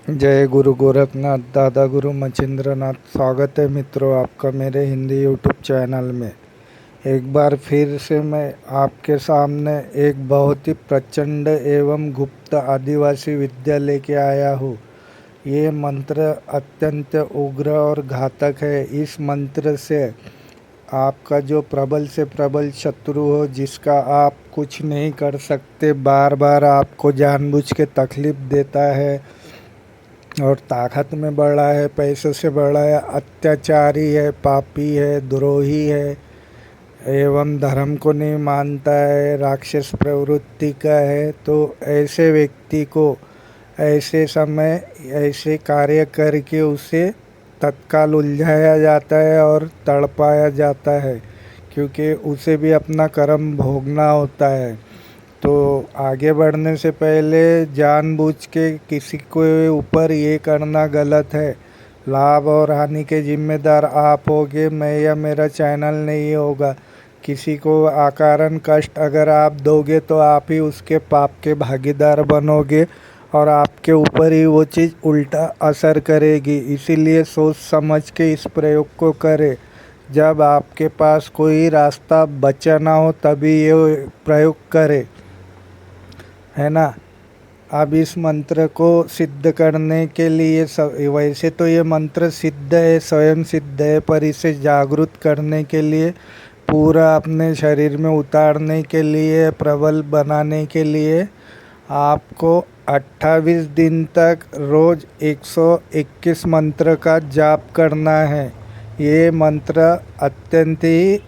जय गुरु गोरखनाथ दादा गुरु मचिंद्र नाथ। स्वागत है मित्रों आपका मेरे हिंदी यूट्यूब चैनल में। एक बार फिर से मैं आपके सामने एक बहुत ही प्रचंड एवं गुप्त आदिवासी विद्या लेके आया हूँ। ये मंत्र अत्यंत उग्र और घातक है। इस मंत्र से आपका जो प्रबल से प्रबल शत्रु हो, जिसका आप कुछ नहीं कर सकते, बार बार आपको जानबूझ के तकलीफ देता है और ताकत में बड़ा है, पैसों से बड़ा है, अत्याचारी है, पापी है, द्रोही है एवं धर्म को नहीं मानता है, राक्षस प्रवृत्ति का है, तो ऐसे व्यक्ति को ऐसे समय ऐसे कार्य करके उसे तत्काल उलझाया जाता है और तड़पाया जाता है, क्योंकि उसे भी अपना कर्म भोगना होता है। तो आगे बढ़ने से पहले जानबूझ के किसी के ऊपर ये करना गलत है। लाभ और हानि के जिम्मेदार आप होगे, मैं या मेरा चैनल नहीं होगा। किसी को अकारण कष्ट अगर आप दोगे तो आप ही उसके पाप के भागीदार बनोगे और आपके ऊपर ही वो चीज़ उल्टा असर करेगी। इसीलिए सोच समझ के इस प्रयोग को करें। जब आपके पास कोई रास्ता बचा ना हो तभी ये प्रयोग करें, है ना। अब इस मंत्र को सिद्ध करने के लिए वैसे तो ये मंत्र सिद्ध है, स्वयं सिद्ध है, पर इसे जागृत करने के लिए, पूरा अपने शरीर में उतारने के लिए, प्रबल बनाने के लिए आपको 28 दिन तक रोज़ 121 मंत्र का जाप करना है। ये मंत्र अत्यंत ही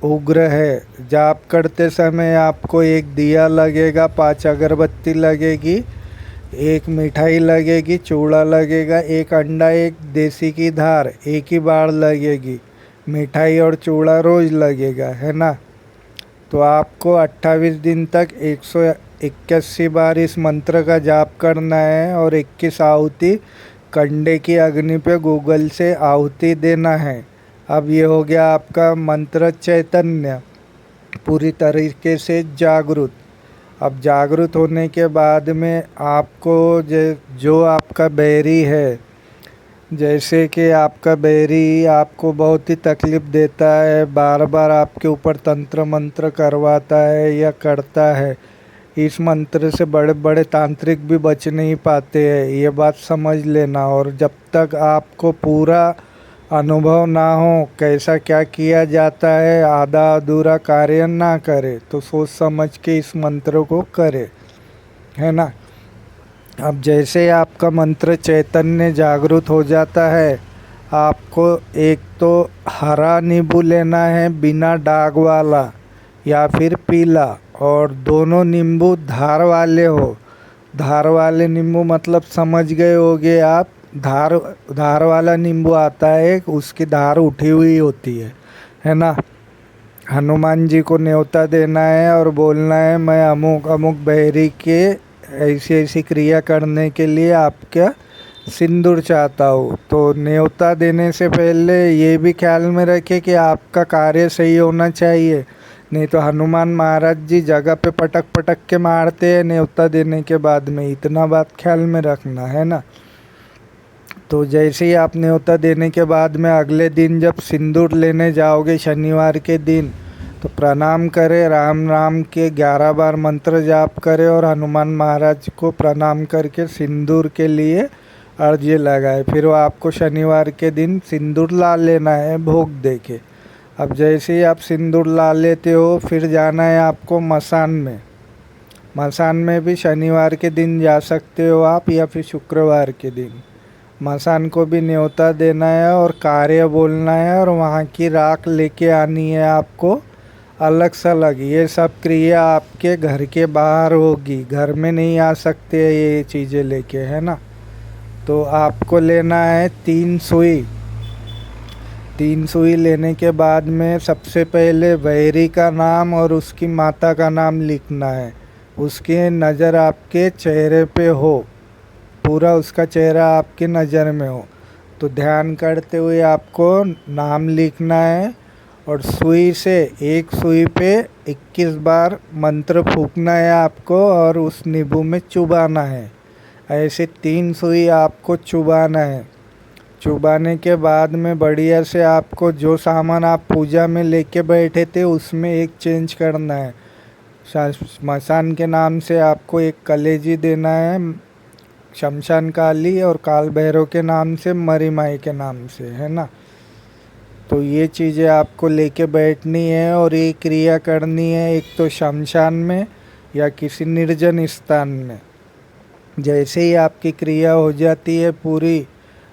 उग्र है। जाप करते समय आपको एक दिया लगेगा, 5 अगरबत्ती लगेगी, एक मिठाई लगेगी, चूड़ा लगेगा, एक अंडा, एक देसी की धार, एक ही बार लगेगी। मिठाई और चूड़ा रोज़ लगेगा, है ना। तो आपको 28 दिन तक 181 बार इस मंत्र का जाप करना है और 21 आहुति कंडे की अग्नि पे गूगल से आहुति देना है। अब ये हो गया आपका मंत्र चैतन्य, पूरी तरीके से जागृत। अब जागृत होने के बाद में आपको जो आपका बैरी है, जैसे कि आपका बैरी आपको बहुत ही तकलीफ़ देता है, बार बार आपके ऊपर तंत्र मंत्र करवाता है या करता है, इस मंत्र से बड़े बड़े तांत्रिक भी बच नहीं पाते हैं, ये बात समझ लेना। और जब तक आपको पूरा अनुभव ना हो कैसा क्या किया जाता है, आधा अधूरा कार्य ना करे, तो सोच समझ के इस मंत्र को करे, है ना। अब जैसे आपका मंत्र चैतन्य जागृत हो जाता है, आपको एक तो हरा नींबू लेना है बिना दाग वाला या फिर पीला, और दोनों नींबू धार वाले हो। धार वाले नींबू मतलब समझ गए होगे आप। धार धार वाला नींबू आता है, उसकी धार उठी हुई होती है ना। हनुमान जी को न्योता देना है और बोलना है, मैं अमुक अमुक बहरी के ऐसी ऐसी क्रिया करने के लिए आपका सिंदूर चाहता हूँ। तो न्योता देने से पहले ये भी ख्याल में रखें कि आपका कार्य सही होना चाहिए, नहीं तो हनुमान महाराज जी जगह पे पटक पटक के मारते हैं न्योता देने के बाद में। इतना बात ख्याल में रखना, है ना। तो जैसे ही आप न्योता देने के बाद में अगले दिन जब सिंदूर लेने जाओगे शनिवार के दिन, तो प्रणाम करें, राम राम के 11 बार मंत्र जाप करें और हनुमान महाराज को प्रणाम करके सिंदूर के लिए अर्जी लगाए। फिर वो आपको शनिवार के दिन सिंदूर ला लेना है भोग दे के। अब जैसे ही आप सिंदूर ला लेते हो, फिर जाना है आपको मसान में। मसान में भी शनिवार के दिन जा सकते हो आप, या फिर शुक्रवार के दिन। मसान को भी न्योता देना है और कार्य बोलना है और वहाँ की राख लेके आनी है आपको अलग से अलग। ये सब क्रिया आपके घर के बाहर होगी, घर में नहीं आ सकते ये चीज़ें लेके, है ना। तो आपको लेना है 3 सुई। 3 सुई लेने के बाद में सबसे पहले वैरी का नाम और उसकी माता का नाम लिखना है। उसकी नज़र आपके चेहरे पे हो, पूरा उसका चेहरा आपके नज़र में हो, तो ध्यान करते हुए आपको नाम लिखना है और सुई से एक सुई पे 21 बार मंत्र फूंकना है आपको और उस नींबू में चुबाना है। ऐसे 3 सुई आपको चुबाना है। चुबाने के बाद में बढ़िया से आपको जो सामान आप पूजा में लेके बैठे थे उसमें एक चेंज करना है। श्मशान के नाम से आपको एक कलेजी देना है, शमशान काली, और काल भैरव के नाम से मरी माई के नाम से, है ना। तो ये चीज़ें आपको लेके बैठनी है और ये क्रिया करनी है, एक तो शमशान में या किसी निर्जन स्थान में। जैसे ही आपकी क्रिया हो जाती है पूरी,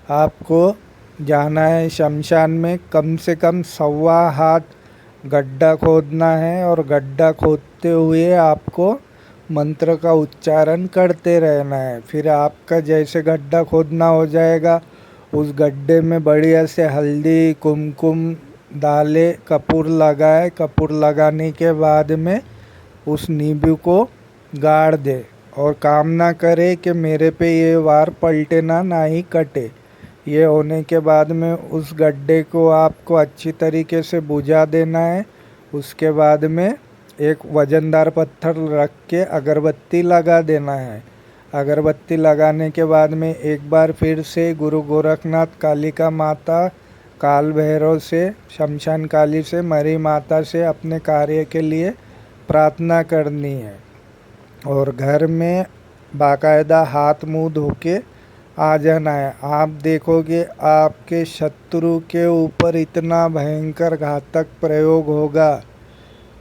आपको जाना है शमशान में। कम से कम 1.25 हाथ गड्ढा खोदना है और गड्ढा खोदते हुए आपको मंत्र का उच्चारण करते रहना है। फिर आपका जैसे गड्ढा खोदना हो जाएगा, उस गड्ढे में बढ़िया से हल्दी कुमकुम डाले, कपूर लगाए। कपूर लगाने के बाद में उस नींबू को गाड़ दे और कामना करे कि मेरे पे ये वार पलटे ना ही कटे। ये होने के बाद में उस गड्ढे को आपको अच्छी तरीके से बुझा देना है। उसके बाद में एक वजनदार पत्थर रख के अगरबत्ती लगा देना है। अगरबत्ती लगाने के बाद में एक बार फिर से गुरु गोरखनाथ, कालिका माता, काल भैरव से, शमशान काली से, मरी माता से अपने कार्य के लिए प्रार्थना करनी है। और घर में बाकायदा हाथ मुंह धो के आ जाना है। आप देखोगे आपके शत्रु के ऊपर इतना भयंकर घातक प्रयोग होगा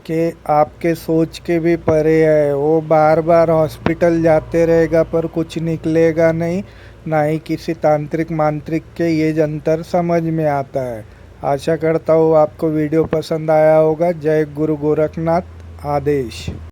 कि आपके सोच के भी परे है। वो बार बार हॉस्पिटल जाते रहेगा पर कुछ निकलेगा नहीं, ना ही किसी तांत्रिक मांत्रिक के ये जंतर समझ में आता है। आशा करता हूँ आपको वीडियो पसंद आया होगा। जय गुरु गोरखनाथ। आदेश।